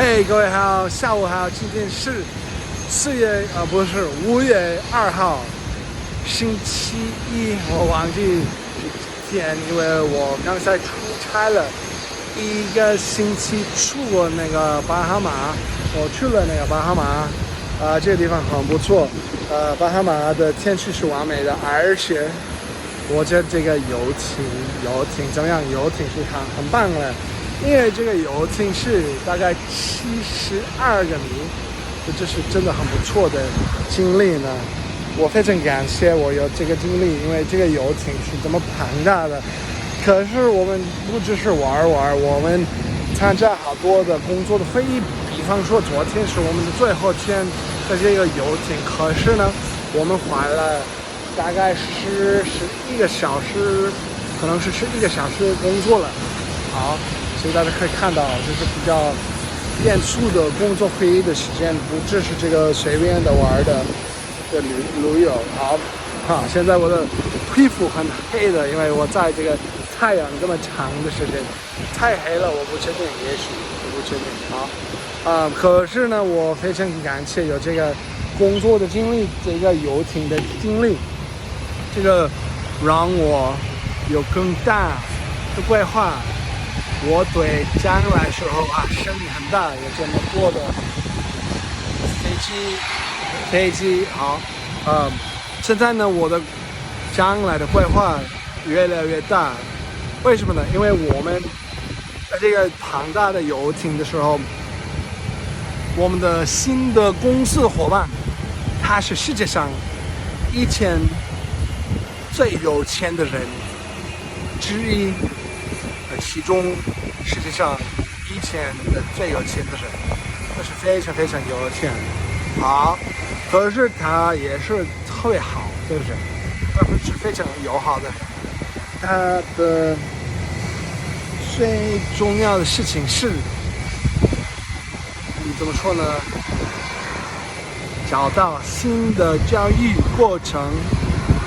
嘿，各位好，下午好，今天是5月2号，星期一，我忘记天，因为我刚才出差了一个星期，去过那个巴哈马，我去了那个巴哈马，这个地方很不错，巴哈马的天气是完美的，而且我觉得这个游艇怎么样？游艇是很棒的。因为这个游艇是大概72个米，这是真的很不错的经历呢。我非常感谢我有这个经历，因为这个游艇是这么庞大的。可是我们不只是玩，我们参加好多的工作的会议。比方说昨天是我们的最后天的这个游艇，可是呢，我们花了大概11个小时，可能是11个小时工作了。好。所以大家可以看到，就是比较严肃的工作会议的时间，不只是这个随便的玩的旅游。好，现在我的皮肤很黑的，因为我在这个太阳这么长的时间，太黑了，我不确定，也许我不确定。好，可是呢，我非常感谢有这个工作的经历，这个游艇的经历，这个让我有更大的规划。我对将来时候生意很大，有这么多的飞机好，现在呢，我的将来的规划越来越大，为什么呢？因为我们在这个庞大的游艇的时候，我们的新的公司伙伴，他是世界上1000最有钱的人之一。其中世界上1000的最有钱的人，他是非常非常有钱。好，可是他也是特别好的人，他是非常友好的人。他的最重要的事情是，怎么说呢？找到新的教育过程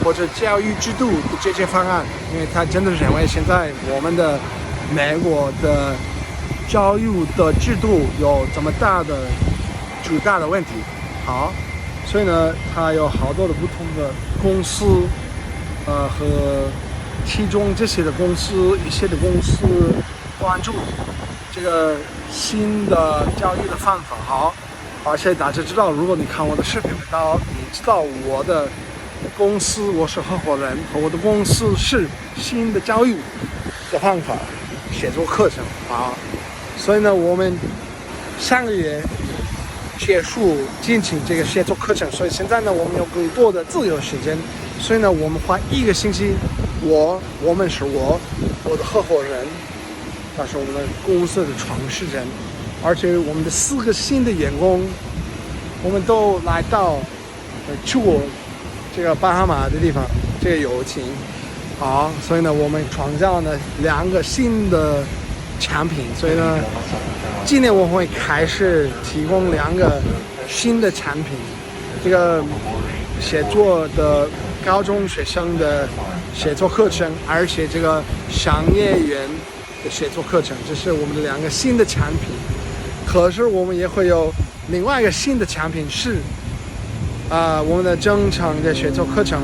或者教育制度的解决方案，因为他真的认为现在我们的美国的教育的制度有这么巨大的问题。好，所以呢，他有好多的不同的公司，和其中这些的公司，一些的公司关注这个新的教育的方法。好，而且大家知道，如果你看我的视频频道，你知道我的公司我是合伙人，和我的公司是新的教育的方法。写作课程所以呢，我们上个月结束进行这个写作课程，所以现在呢，我们有更多的自由时间，所以呢，我们花1个星期，我的合伙人，他是我们的公司的创始人，而且我们的4个新的员工，我们都来到去过这个巴哈马的地方，这个游艇。好，所以呢，我们创造了2个新的产品。所以呢，今年我会开始提供2个新的产品，这个写作的高中学生的写作课程，而且这个商业员的写作课程，这是我们的2个新的产品。可是我们也会有另外一个新的产品是，我们的正常的写作课程。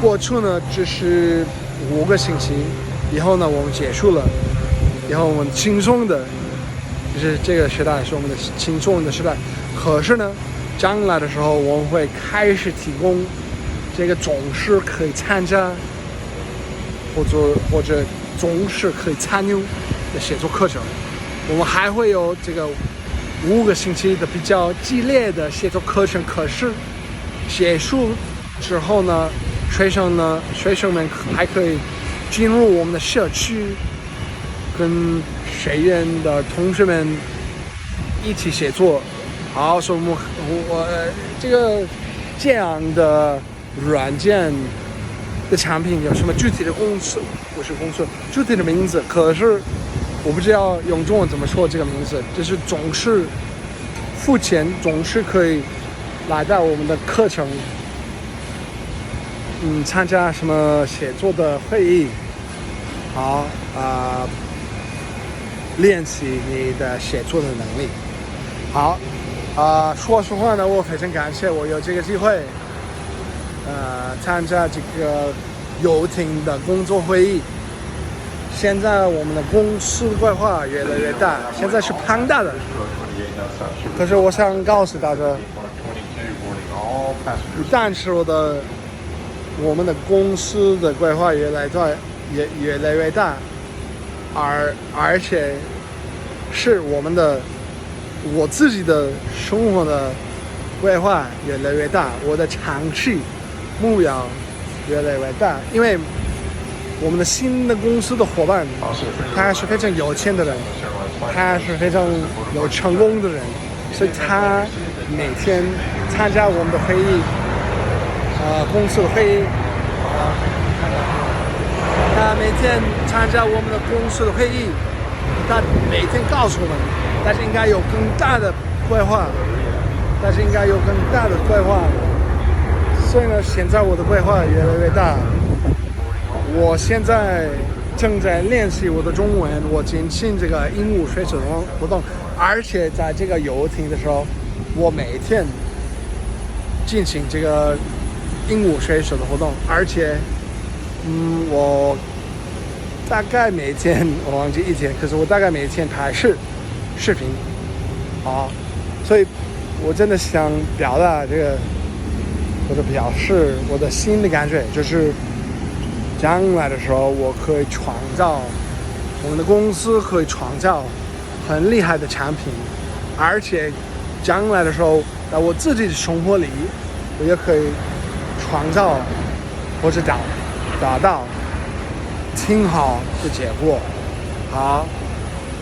过去呢，只是5个星期，以后呢，我们结束了，以后我们轻松的，就是这个时代是我们的轻松的时代。可是呢，将来的时候，我们会开始提供这个总是可以参加，或者总是可以参与的写作课程。我们还会有这个5个星期的比较激烈的写作课程。可是结束之后呢，学生们还可以进入我们的社区，跟学院的同学们一起写作。好，所以我这样的软件的产品有什么具体的公司？不是公司，具体的名字。可是我不知道用中文怎么说这个名字，就是总是付钱，总是可以来到我们的课程。参加什么写作的会议，好练习你的写作的能力。好，说实话呢，我非常感谢我有这个机会，参加这个游艇的工作会议。现在我们的公司规划越来越大，现在是庞大的。可是我想告诉大家，但是我们的公司的规划越来越大，而且是我自己的生活的规划越来越大，我的长期目标越来越大，因为我们的新的公司的伙伴，他是非常有钱的人，他是非常有成功的人，所以他每天参加我们的会议，公司的会议，他每天参加我们的公司的会议，他每天告诉我们，但是应该有更大的规划，所以呢，现在我的规划越来越大。我现在正在练习我的中文，我进行这个鹦鹉学习活动，而且在这个游艇的时候，我每天进行这个鹦鹉学习的活动，而且我大概每天我忘记一天，可是我大概每天拍视频，所以我真的想表达这个，或者表示我的新的感觉，就是将来的时候，我可以创造，我们的公司可以创造很厉害的产品，而且将来的时候，在我自己的生活里，我也可以创造或者达到挺好的结果。好，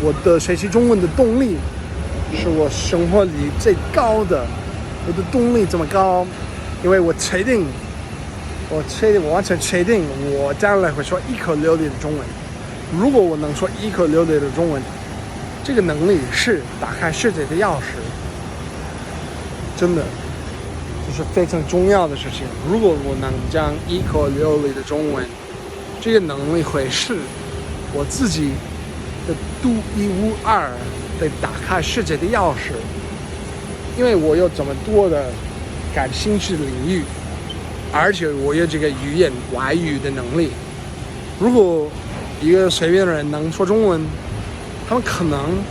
我的学习中文的动力是我生活里最高的，我的动力这么高，因为我完全确定我将来会说一口流利的中文。如果我能说一口流利的中文，这个能力是打开世界的钥匙，真的这是非常重要的事情。如果我能讲一口流利的中文，这个能力会是我自己的独一无二的打开世界的钥匙，因为我有这么多的感兴趣的领域，而且我有这个外语的能力。如果一个随便的人能说中文，他们可能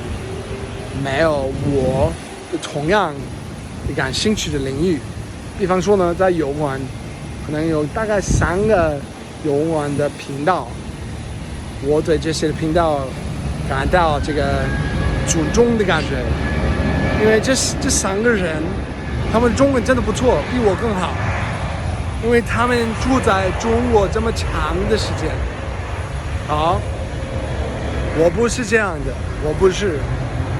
没有我同样的感兴趣的领域。比方说呢，在油管可能有大概3个油管的频道，我对这些频道感到这个尊重的感觉，因为这3个人他们中文真的不错，比我更好，因为他们住在中国这么长的时间。我不是这样的，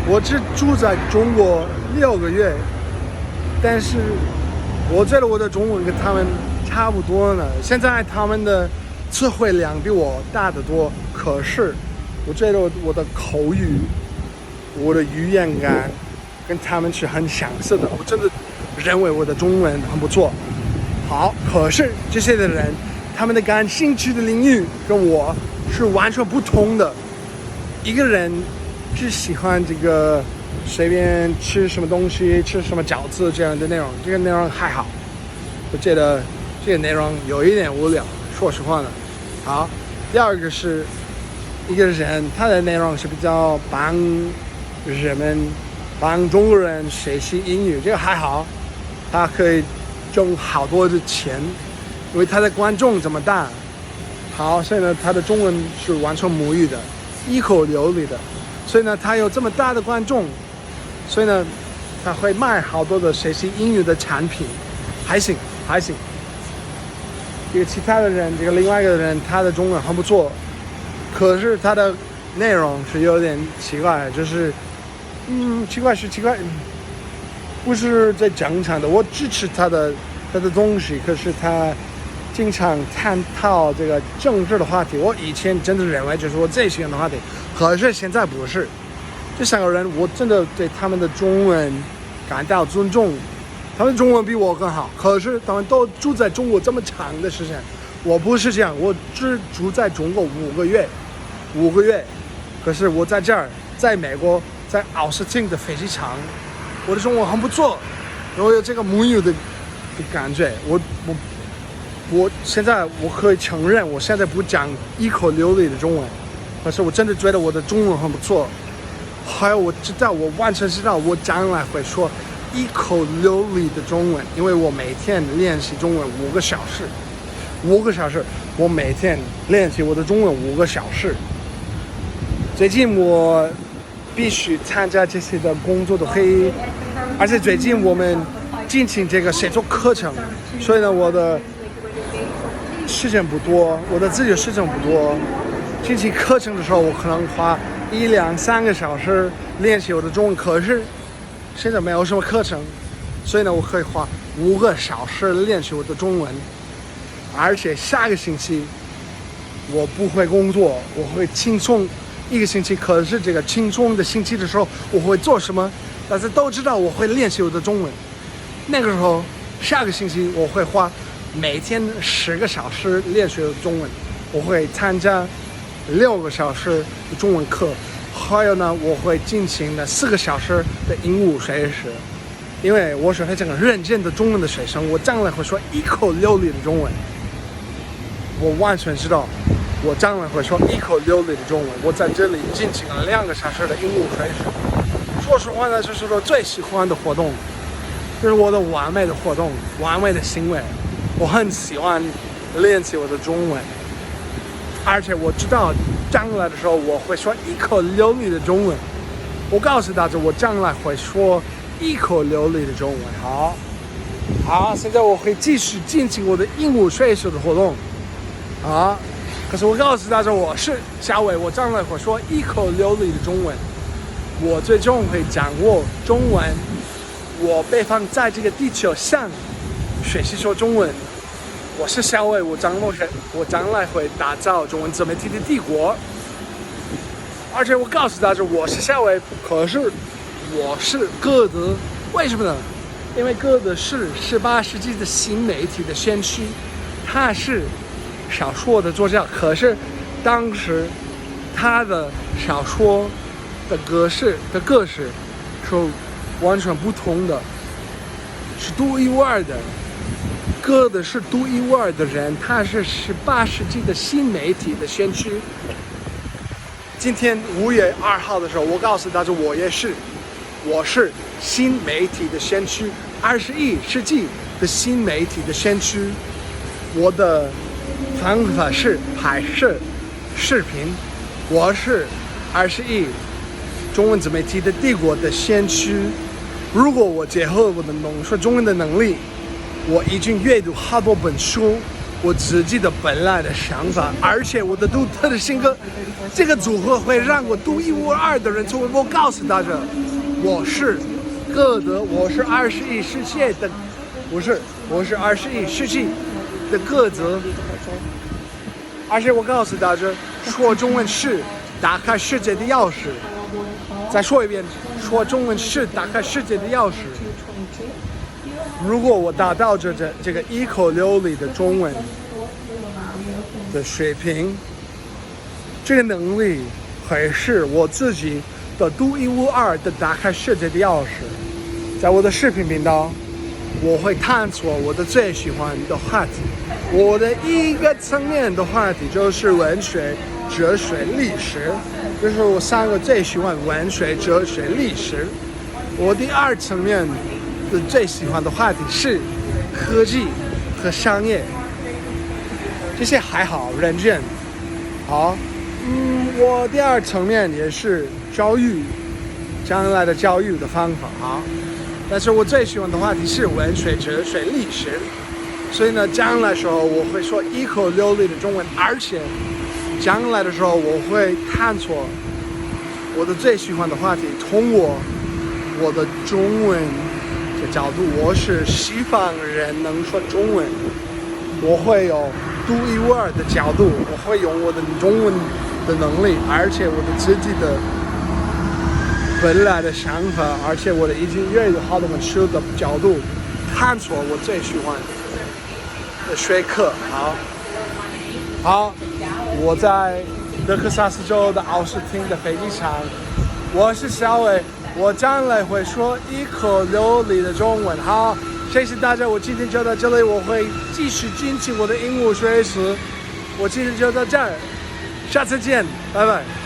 我只住在中国6个月，但是我觉得我的中文跟他们差不多呢。现在他们的词汇量比我大得多，可是我觉得我的口语，我的语言感跟他们是很相似的，我真的认为我的中文很不错。好，可是这些的人，他们的感兴趣的领域跟我是完全不同的。一个人只喜欢这个随便吃什么东西，吃什么饺子这样的内容，这个内容还好。我觉得这个内容有一点无聊，说实话呢。好，第二个是一个人他的内容是比较帮中国人学习英语，这个还好，他可以挣好多的钱，因为他的观众这么大。好，所以呢，他的中文是完全母语的，一口流利的，所以呢，他有这么大的观众，所以呢，他会卖好多的学习英语的产品，还行。这个其他的人，这个另外一个人，他的中文很不错，可是他的内容是有点奇怪，就是奇怪，不是最正常的。我支持他的东西，可是他经常探讨这个政治的话题，我以前真的认为就是我最喜欢的话题，可是现在不是。这3个人我真的对他们的中文感到尊重，他们中文比我更好，可是他们都住在中国这么长的时间，我不是这样，我只住在中国5个月，可是我在这儿，在美国，在奥斯汀的飞机场，我的中文很不错，我有这个母语的感觉。我现在我可以承认，我现在不讲一口流利的中文，但是我真的觉得我的中文很不错。还有我完全知道我将来会说一口流利的中文，因为我每天练习中文5个小时，我每天练习我的中文5个小时。最近我必须参加这些的工作的会议，而且最近我们进行这个写作课程，所以呢，我的时间不多，我的自由时间不多。进行课程的时候，我可能花1、2、3个小时练习我的中文，可是现在没有什么课程，所以呢，我可以花5个小时练习我的中文。而且下个星期我不会工作，我会轻松1个星期。可是这个轻松的星期的时候，我会做什么？大家都知道我会练习我的中文。那个时候，下个星期我会花每天10个小时练习我的中文，我会参加6个小时的中文课，还有呢，我会进行的4个小时的英语学习。因为我是非常认真的中文的学生，我将来会说一口流利的中文。我完全知道，我将来会说一口流利的中文。我在这里进行了2个小时的英语学习。说实话呢，这是我最喜欢的活动，这是我的完美的活动，完美的行为。我很喜欢练习我的中文，而且我知道将来的时候我会说一口流利的中文。我告诉大家，我将来会说一口流利的中文。好，现在我会继续进行我的英语学习的活动。可是我告诉大家，我是小伟，我将来会说一口流利的中文。我最终会掌握中文，我被放在这个地球上学习说中文。我是小伟，我将来会打造中文自媒体的帝国。而且我告诉大家，我是小伟，可是我是歌德，为什么呢？因为歌德是18世纪的新媒体的先驱，他是小说的作家，可是当时他的小说的格式是完全不同的，是独一无二的。歌德是独一无二的人，他是18世纪的新媒体的先驱。今天5月2号的时候，我告诉大家，我是新媒体的先驱，21世纪的新媒体的先驱。我的方法是拍摄视频，我是21中文自媒体的帝国的先驱。如果我结合我的浓缩中文的能力，我已经阅读好多本书，我自己的本来的想法，而且我的独特的性格，这个组合会让我独一无二的人成为。我告诉大家，我是歌德，我是21世纪的，我是21世纪的歌德。而且我告诉大家，说中文是打开世界的钥匙。再说一遍，说中文是打开世界的钥匙。如果我达到这个一口流利的中文的水平，这个能力会是我自己的独一无二的打开世界的钥匙。在我的视频频道，我会探索我的最喜欢的话题。我的一个层面的话题就是文学、哲学、历史，这是我3个最喜欢：文学、哲学、历史。我第2层面的最喜欢的话题是科技和商业，这些还好，认真。我第2层面也是教育，将来的教育的方法。但是我最喜欢的话题是文学、哲学、历史。所以呢，将来的时候我会说一口流利的中文，而且将来的时候我会探索我的最喜欢的话题，通过我的中文的角度。我是西方人，能说中文，我会有独一无二的角度，我会用我的中文的能力，而且我的自己的本来的想法，而且我的已经阅读好多本书的角度，探索我最喜欢的学科。好，我在德克萨斯州的奥斯汀的飞机场，我是小伟，我将来会说一口流利的中文。好，谢谢大家，我今天就到这里，我会继续精进我的英语学习。我今天就到这儿，下次见，拜拜。